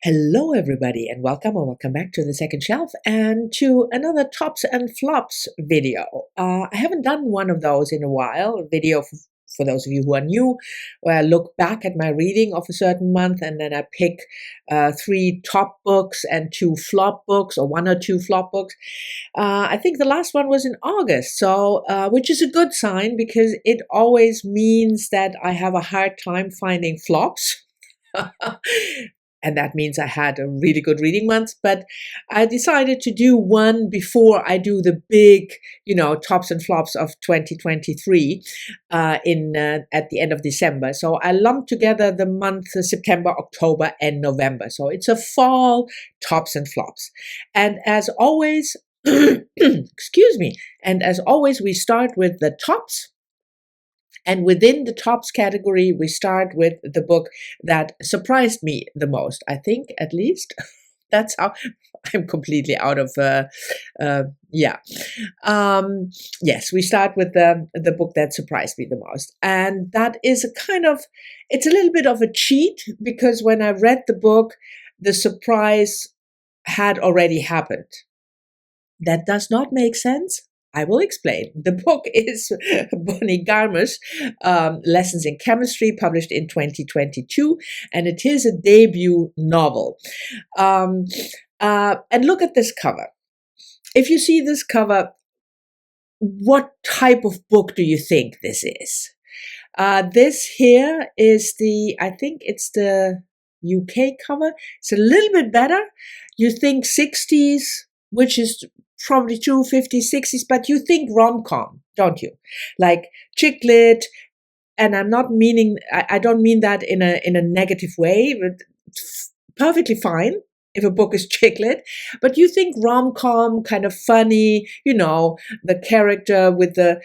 Hello, everybody, and welcome back to the second shelf and to another tops and flops video. I haven't done one of those in a while, a video for those of you who are new, where I look back at my reading of a certain month and then I pick 3 top books and 2 flop books, or 1 or 2 flop books. I think the last one was in August, so which is a good sign because it always means that I have a hard time finding flops. And that means I had a really good reading month, but I decided to do one before I do the big, tops and flops of 2023 at the end of December. So I lumped together the month September, October, and November. So it's a fall tops and flops. And as always, excuse me, and as always, we start with the tops. And within the tops category, we start with the book that surprised me the most. I think, at least, that's how I'm completely out of. Yes, we start with the book that surprised me the most, and that is it's a little bit of a cheat because when I read the book, the surprise had already happened. That does not make sense. I will explain. The book is Bonnie Garmer's Lessons in Chemistry, published in 2022, and it is a debut novel. And look at this cover. If you see this cover, what type of book do you think this is? This here is I think it's the UK cover. It's a little bit better. You think 60s, which is probably true, 50s, 60s, but you think rom-com, don't you? Like chick lit, and I don't mean that in a negative way, but it's perfectly fine if a book is chick lit, but you think rom-com, kind of funny, the character with the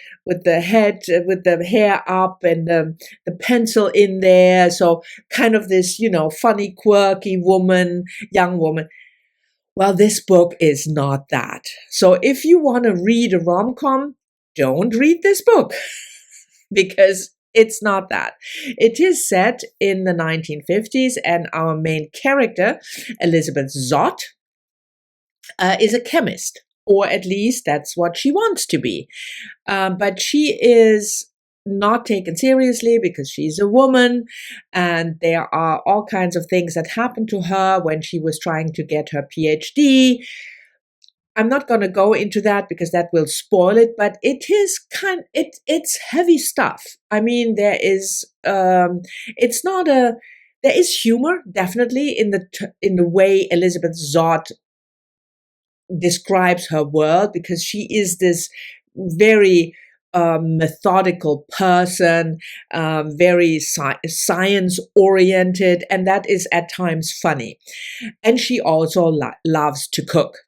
head, with the hair up and the pencil in there, so kind of this, funny, quirky woman, young woman. Well, this book is not that. So if you want to read a rom-com, don't read this book because it's not that. It is set in the 1950s, and our main character, Elizabeth Zott, is a chemist, or at least that's what she wants to be. But she is not taken seriously because she's a woman, and there are all kinds of things that happened to her when she was trying to get her PhD. I'm not going to go into that because that will spoil it, but it is it's heavy stuff. I mean, there is humor definitely in the way Elizabeth Zott describes her world, because she is this very methodical person, very science oriented, and that is at times funny. And she also loves to cook,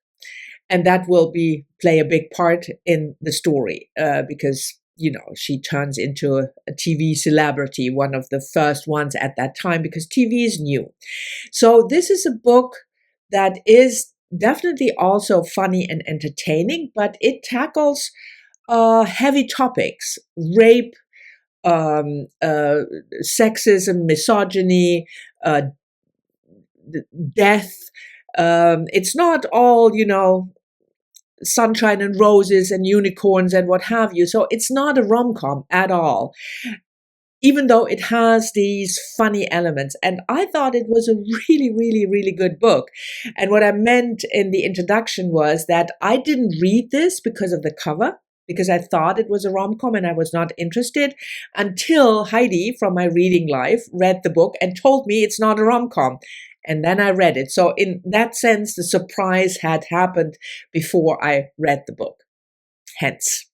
and that will play a big part in the story because she turns into a TV celebrity, one of the first ones at that time, because TV is new. So this is a book that is definitely also funny and entertaining, but it tackles heavy topics: rape, sexism, misogyny, death. It's not all, sunshine and roses and unicorns and what have you. So it's not a rom-com at all, even though it has these funny elements. And I thought it was a really, really, really good book. And what I meant in the introduction was that I didn't read this because of the cover, because I thought it was a rom-com and I was not interested, until Heidi from my reading life read the book and told me it's not a rom-com. And then I read it. So in that sense, the surprise had happened before I read the book. Hence.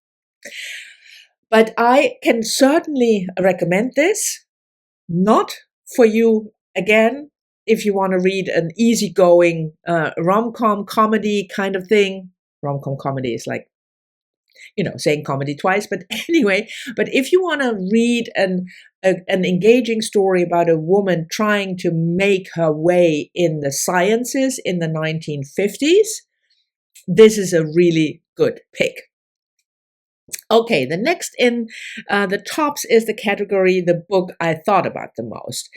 But I can certainly recommend this, not for you, again, if you want to read an easygoing rom-com comedy kind of thing. Rom-com comedy is like, saying comedy twice. But anyway, but if you want to read an engaging story about a woman trying to make her way in the sciences in the 1950s, this is a really good pick. Okay, the next in the tops is the category, the book I thought about the most.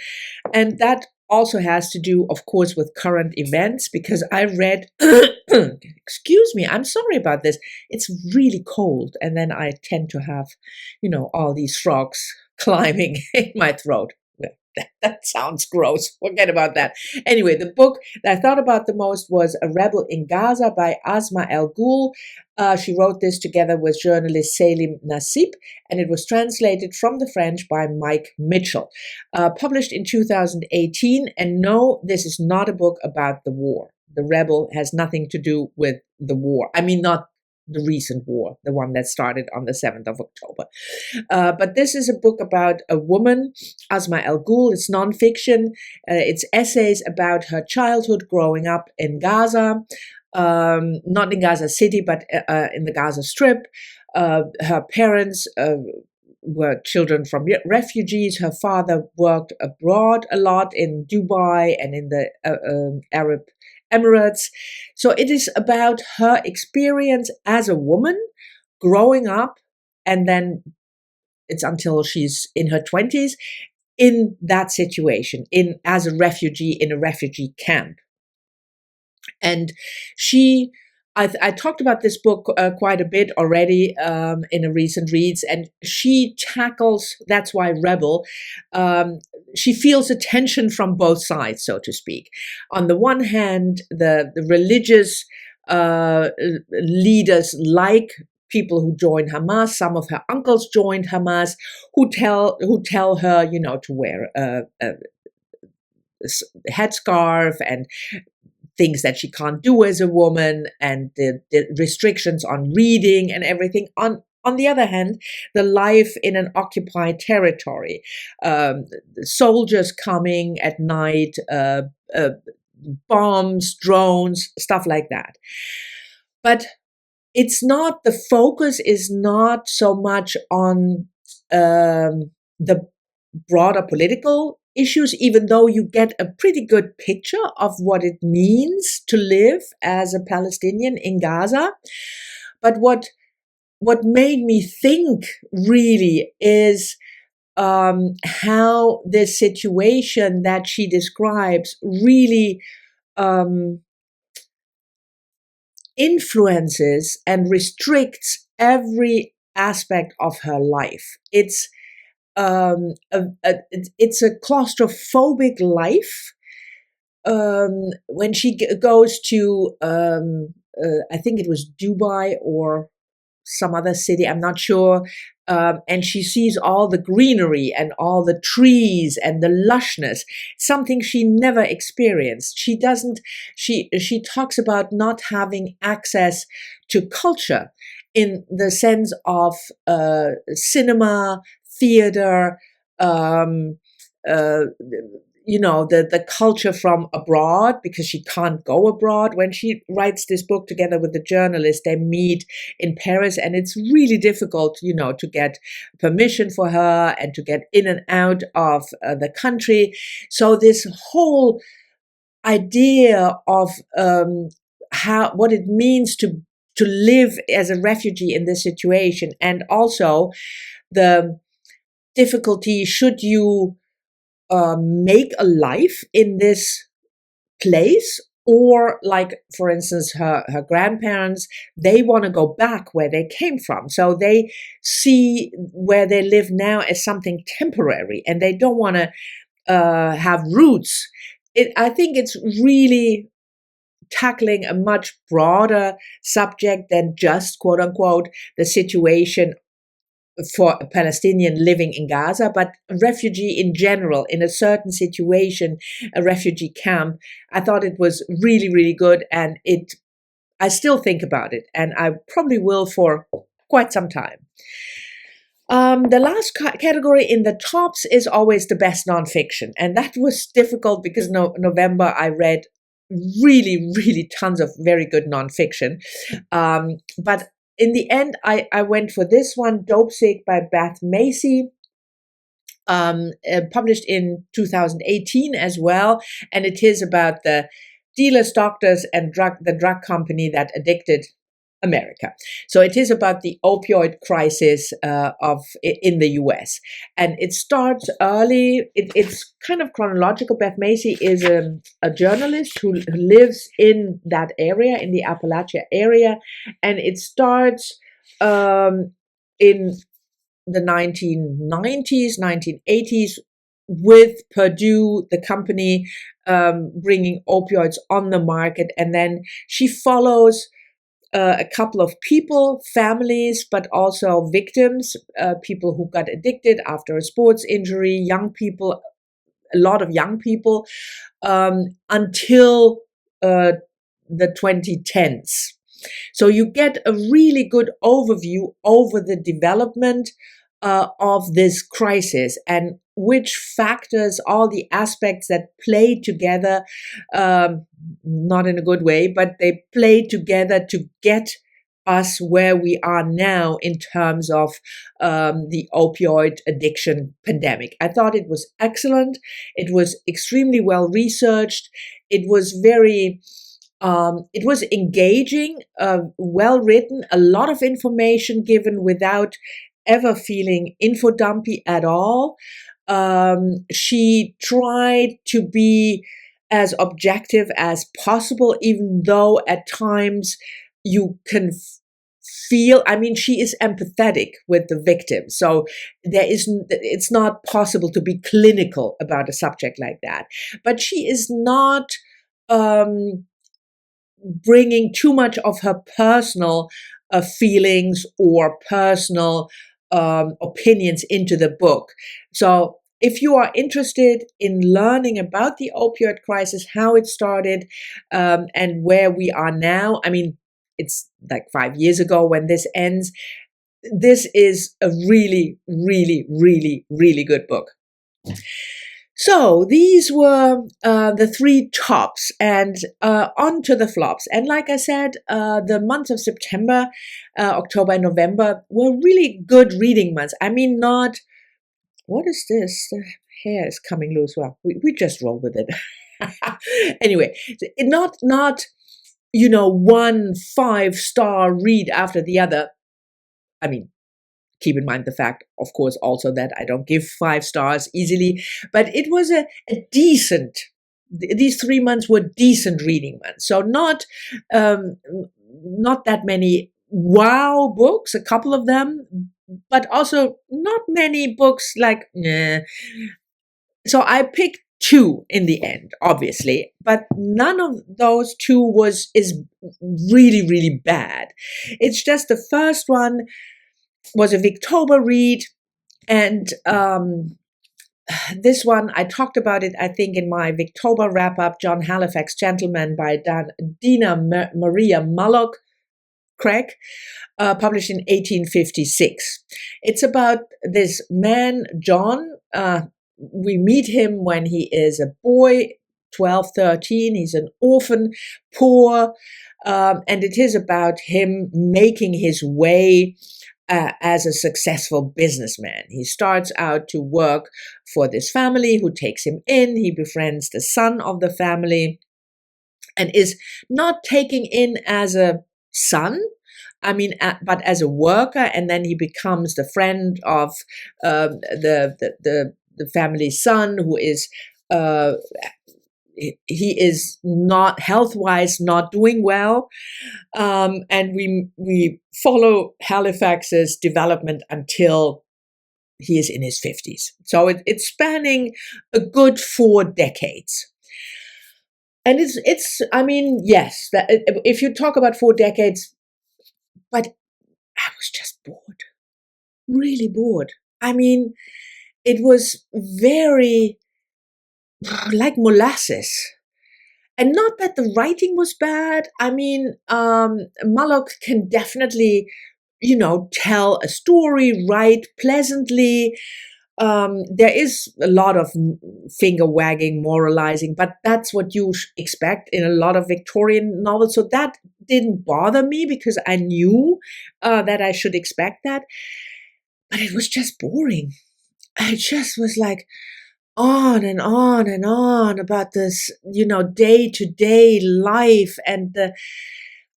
And that also has to do, of course, with current events, because I read, excuse me, I'm sorry about this. It's really cold. And then I tend to have, all these frogs climbing in my throat. Well, that sounds gross. Forget about that. Anyway, the book that I thought about the most was A Rebel in Gaza by Asmaa al-Ghoul. She wrote this together with journalist Sélim Nassib, and it was translated from the French by Mike Mitchell. Published in 2018, and no, this is not a book about the war. The Rebel has nothing to do with the war. I mean, not the recent war, the one that started on the 7th of October. But this is a book about a woman, Asmaa al-Ghoul. It's nonfiction. It's essays about her childhood growing up in Gaza, not in Gaza City, but in the Gaza Strip. Her parents were children from refugees. Her father worked abroad a lot in Dubai and in the Arab Emirates. So it is about her experience as a woman growing up, and then it's until she's in her 20s in that situation, as a refugee in a refugee camp. And I talked about this book quite a bit already in a recent reads, and she tackles, that's why Rebel, she feels a tension from both sides, so to speak. On the one hand, the religious leaders, like people who join Hamas, some of her uncles joined Hamas, who tell her, to wear a headscarf and things that she can't do as a woman, and the restrictions on reading and everything. On the other hand, the life in an occupied territory, soldiers coming at night, bombs, drones, stuff like that. But the focus is not so much on the broader political issues, even though you get a pretty good picture of what it means to live as a Palestinian in Gaza. But what made me think really is how this situation that she describes really influences and restricts every aspect of her life. It's it's a claustrophobic life. When she goes to, I think it was Dubai or some other city, I'm not sure, and she sees all the greenery and all the trees and the lushness, something she never experienced. She talks about not having access to culture in the sense of cinema, theater, the culture from abroad, because she can't go abroad. When she writes this book together with the journalist, they meet in Paris, and it's really difficult, to get permission for her and to get in and out of the country. So this whole idea of what it means to live as a refugee in this situation, and also the difficulty should you make a life in this place, or like, for instance, her grandparents, they want to go back where they came from. So they see where they live now as something temporary, and they don't want to have roots. I think it's really tackling a much broader subject than just, quote unquote, the situation for a Palestinian living in Gaza, but a refugee in general, in a certain situation, a refugee camp. I thought it was really, really good, and I still think about it, and I probably will for quite some time. The last category in the tops is always the best nonfiction, and that was difficult because November I read really, really tons of very good nonfiction, but in the end, I went for this one, Dop Sake by Beth Macy, published in 2018 as well. And it is about the dealers, doctors, and the drug company that addicted America. So it is about the opioid crisis in the US. And it starts early. It's kind of chronological. Beth Macy is a journalist who lives in that area, in the Appalachia area. And it starts in the 1990s, 1980s, with Purdue, the company, bringing opioids on the market. And then she follows a couple of people, families, but also victims, people who got addicted after a sports injury, young people, a lot of young people, until the 2010s. So you get a really good overview over the development of this crisis and which factors, all the aspects that play together, not in a good way, but they play together to get us where we are now in terms of the opioid addiction pandemic. I thought it was excellent. It was extremely well researched. It was it was engaging, well written, a lot of information given without ever feeling info dumpy at all. She tried to be as objective as possible, even though at times you can feel, I mean, she is empathetic with the victim. So it's not possible to be clinical about a subject like that. But she is not bringing too much of her personal feelings or personal opinions into the book. So if you are interested in learning about the opioid crisis, how it started, and where we are now, I mean, it's like 5 years ago when this ends. This is a really, really, really, really good book. So these were the three tops, and on to the flops. And like I said, the months of September, October, and November were really good reading months. I mean, not, what is this? The hair is coming loose. Well, we just roll with it. Anyway, not 1 5-star read after the other. I mean, keep in mind the fact, of course, also that I don't give 5 stars easily, but it was a decent, these 3 months were decent reading months. So not that many wow books, a couple of them, but also not many books like, So I picked 2 in the end, obviously, but none of those 2 is really, really bad. It's just the first one was a Victober read, and this one, I talked about it, I think, in my Victober wrap-up, John Halifax Gentleman by Dina Maria Mullock Craig, published in 1856. It's about this man, John. We meet him when he is a boy, 12, 13. He's an orphan, poor, and it is about him making his way as a successful businessman. He starts out to work for this family who takes him in. He befriends the son of the family and is not taking in as a son, I mean, but as a worker. And then he becomes the friend of the family's son, who is he is not health-wise not doing well, and we follow Halifax's development until he is in his 50s. So it's spanning a good 4 decades. And it's I mean, yes, if you talk about 4 decades, but I was just bored, really bored. I mean, it was very like molasses. And not that the writing was bad. I mean, Mullock can definitely, tell a story, write pleasantly. There is a lot of finger wagging, moralizing, but that's what you expect in a lot of Victorian novels. So that didn't bother me because I knew that I should expect that. But it was just boring. I just was like, on and on and on about this, day-to-day life, and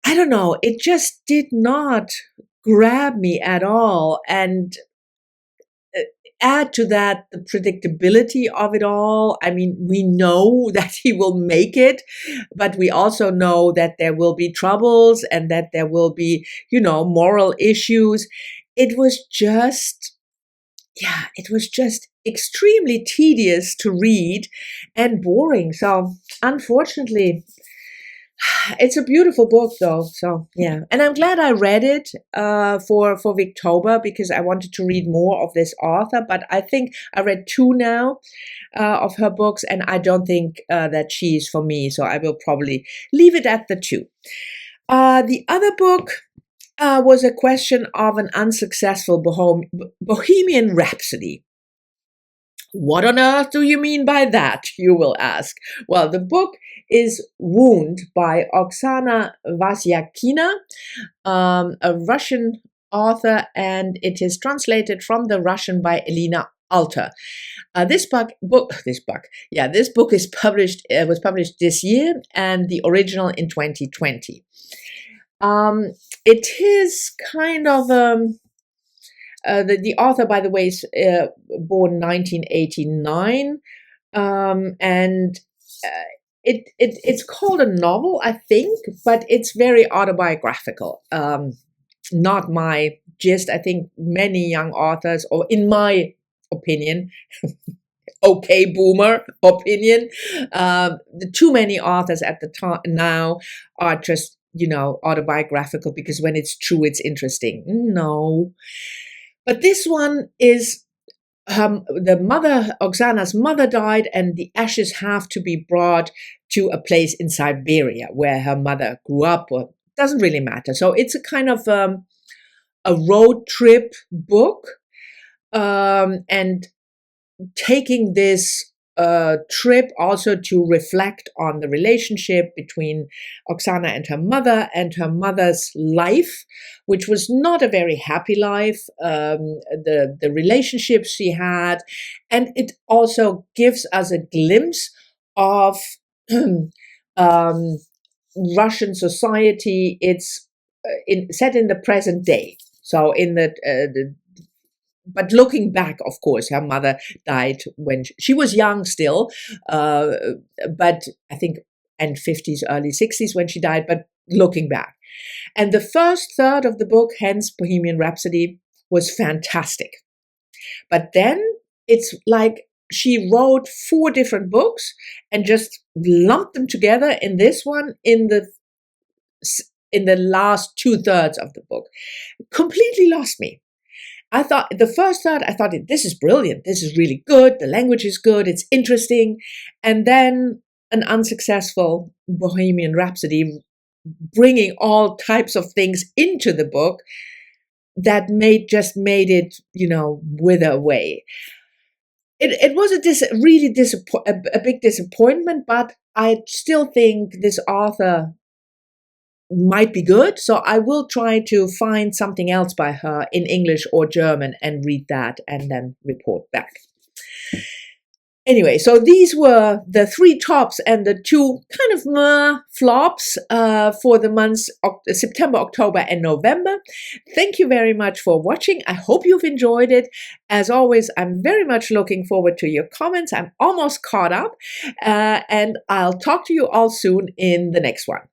I don't know, it just did not grab me at all. And add to that the predictability of it all. I mean, we know that he will make it, but we also know that there will be troubles and that there will be, moral issues. It was just, it was just extremely tedious to read and boring. So unfortunately, it's a beautiful book though. So yeah. And I'm glad I read it for Victober, because I wanted to read more of this author. But I think I read 2 now of her books, and I don't think that she is for me. So I will probably leave it at the 2. The other book was A Question of an Unsuccessful Bohemian Rhapsody. What on earth do you mean by that, you will ask? Well, the book is Wound by Oksana Vasyakina, a Russian author, and it is translated from the Russian by Elena Alter. This book is published, was published this year, and the original in 2020. It is kind of the author, by the way, is born 1989, and it's called a novel, I think, but it's very autobiographical. Not my gist. I think many young authors, or in my opinion, okay, boomer opinion, too many authors at the time now are just, autobiographical, because when it's true, it's interesting. No. But this one is Oksana's mother died, and the ashes have to be brought to a place in Siberia where her mother grew up, or doesn't really matter. So it's a kind of a road trip book, and taking this trip also to reflect on the relationship between Oksana and her mother's life, which was not a very happy life, the relationships she had, and it also gives us a glimpse of Russian society. It's set in the present day, so in but looking back, of course, her mother died when she was young still, but I think end 50s, early 60s when she died, but looking back. And the first third of the book, hence Bohemian Rhapsody, was fantastic. But then it's like she wrote 4 different books and just lumped them together in this one in the last 2/3 of the book. Completely lost me. I thought the first third, this is brilliant. This is really good. The language is good. It's interesting. And then an unsuccessful Bohemian Rhapsody, bringing all types of things into the book that made it, wither away. It was a big disappointment, but I still think this author might be good. So I will try to find something else by her in English or German and read that and then report back. Anyway, so these were the 3 tops and the 2 kind of flops for the months September, October, and November. Thank you very much for watching. I hope you've enjoyed it. As always, I'm very much looking forward to your comments. I'm almost caught up, and I'll talk to you all soon in the next one.